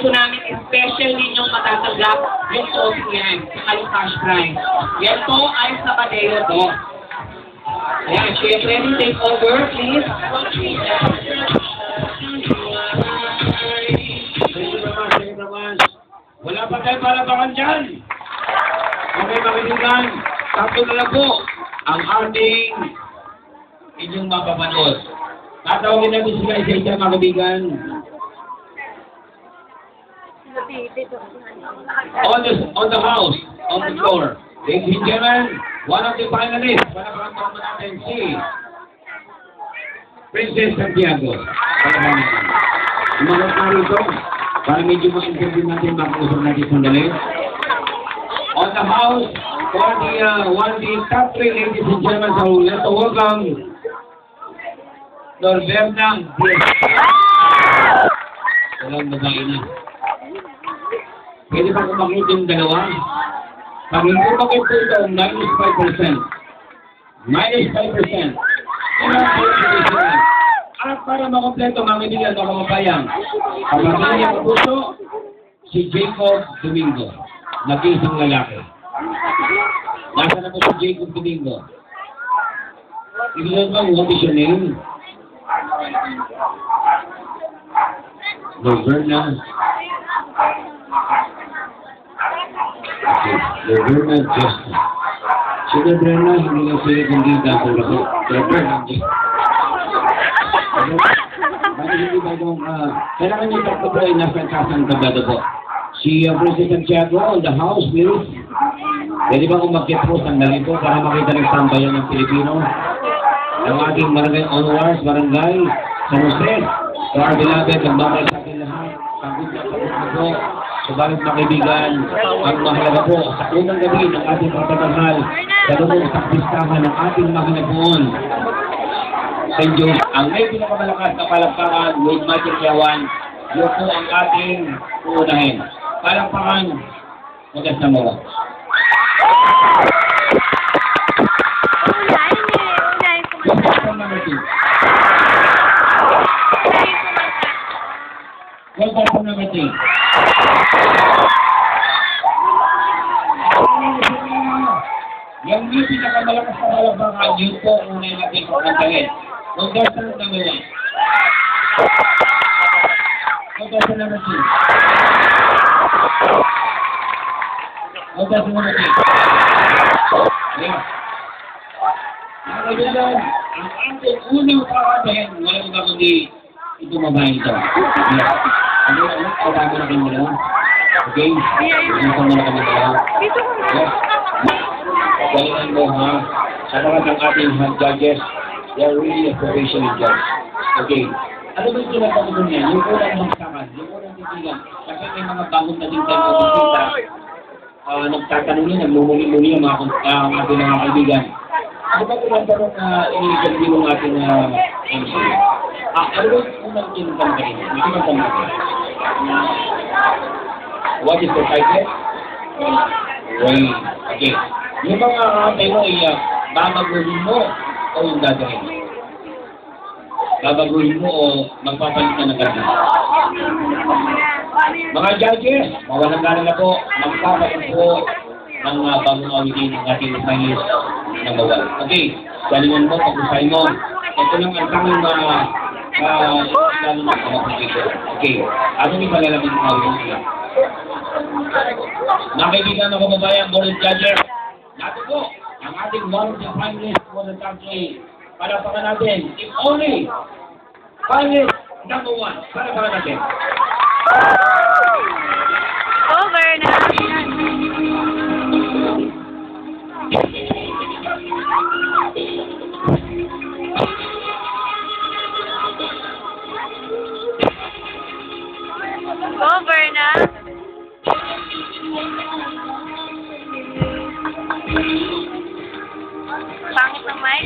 gusto namin special ninyong matatanggap yung OPM sa yung cash prize. Yan po ay sa Badeo to. Ayan, Chef Lenny, take over, please. Thank you very much. Wala pa tayo palabangan dyan. Okay, makiningan. Tatlo na lang po ang ating inyong mapapanood. Tatawagin natin sila isa-isa, mga kaibigan. On the house, on the floor. Ladies and gentlemen, one of the finalists, palabangan po natin si Princess Santiago. Palabangan natin. Umangat na rito, para medyo ma-interview natin, makakusap natin sandali. On the house, for the one of the top 3 ladies and gentlemen, so let's welcome Norberna Diaz. Walang babae na. Pwede ba kumakit yung dalawa? Pag hindi kumakit po ito, minus 5%. Minus 5%. At para makompleto, mamimilan mga kababayan, kapatid niya ang puso, si Jacob Domingo. Nag-iisang lalaki. Nasa na po si Jacob Domingo? Ilan ba, what is your name? Norberna. Okay, Norberna Justin. Si Norberna, hindi lang sila kundi dapat ako. Norberna Justin. Kailangan niyo tatlo po ay nasa kasang tablado po. Si Princess Santiago on the house, please. Pwede ba umakyat po sandali po para makita ng sambayan ng Pilipino? Ang ating barangay Onwars, barangay San Jose. So our beloved, ang babay sa ating lahat. Pagod na po. Subalit mga kaibigan, ang mahalaga po sa unang gabi ng ating pagtatanghal sa lumang sakpistahan ng ating mahinapoon. St. John, ang may pinakamalakas na palakpakan with Magic Yawan, yun po ang ating uunahin. Palakpakan, magas na mo. Welcome number 3. Yung may pinakamalakas na palakpakan, yun po ang unay natin kukantahin. Contestant number 1. Contestant number 2. Contestant number 3. Yeah. Mga kaibigan, ang ating unang kakantahin, walang iba kundi itong babae ito. Yeah. Ano, kasama na kayo dalawa? Okay? Kasama na kami dalawa? Yes. Galingan mo, ha? Sa mga ng ating judges, they are really a professional judge. Okay. Ano ba yung kinatapos niya? Yung unang magsakan, yung unang titigan. Kasi may mga bagong na din tayo magkita. Nagtatanong niya, naglumuli-muli ang ating mga kaibigan. Ano ba tinatanong na ini-interview ng ating MC? Ano ba yung unang kinatapos kayo? May kinatapos kayo? What is the title? Right. Okay. Yung mga katay mo ay babaguhin mo o yung gagawin? Babaguhin mo o magpapalit na ng gagawin? Mga judges, mawalang galang na po, magpapalit po ng bagong awitin ng ating finalist na bawal. Okay, galingan mo, pag-usay mo. Ito lang ang tamang lalo na kamapagkito. Okay, anong ipalalamin ng awitin sila? Mga kaibigan ng kababayan, Board Judges, natin po, ang ating one of the finalists for the country. Palapakan natin, if only, finalist number 1. Palapakan natin. Over na. Over na. Pangit ng mic.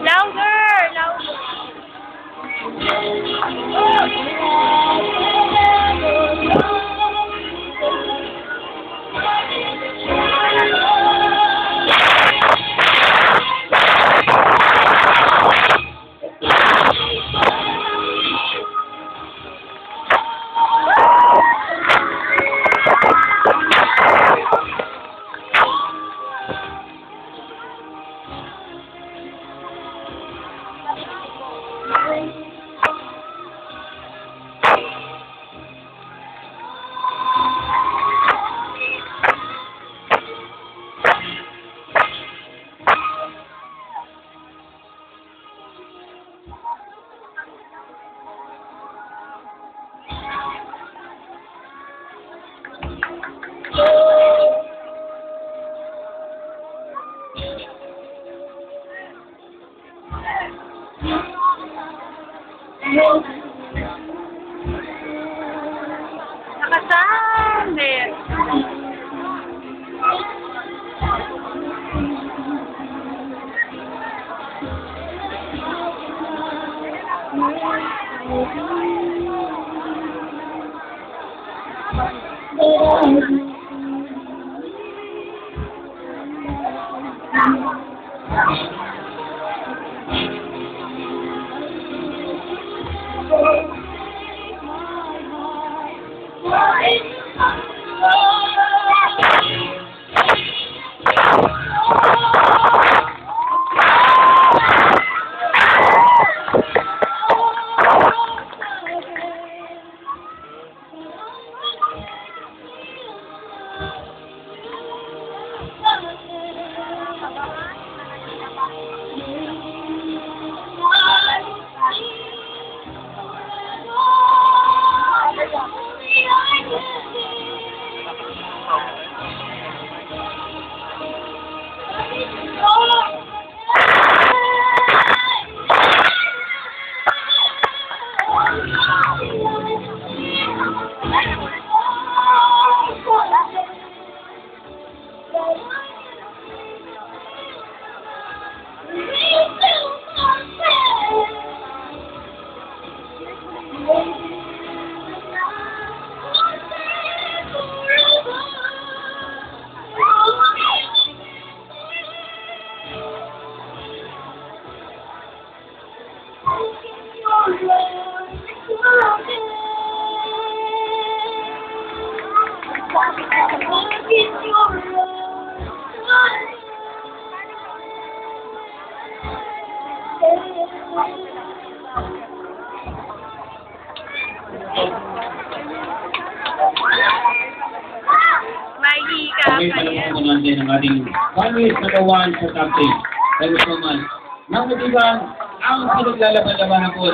Louder! Louder! Nakasali. Mahika Okay, pa yan. palamukan po natin ang ating finalist number 1 sa top 10. Thank you so much. Mga katiban, ang pinaglalaban-labanan po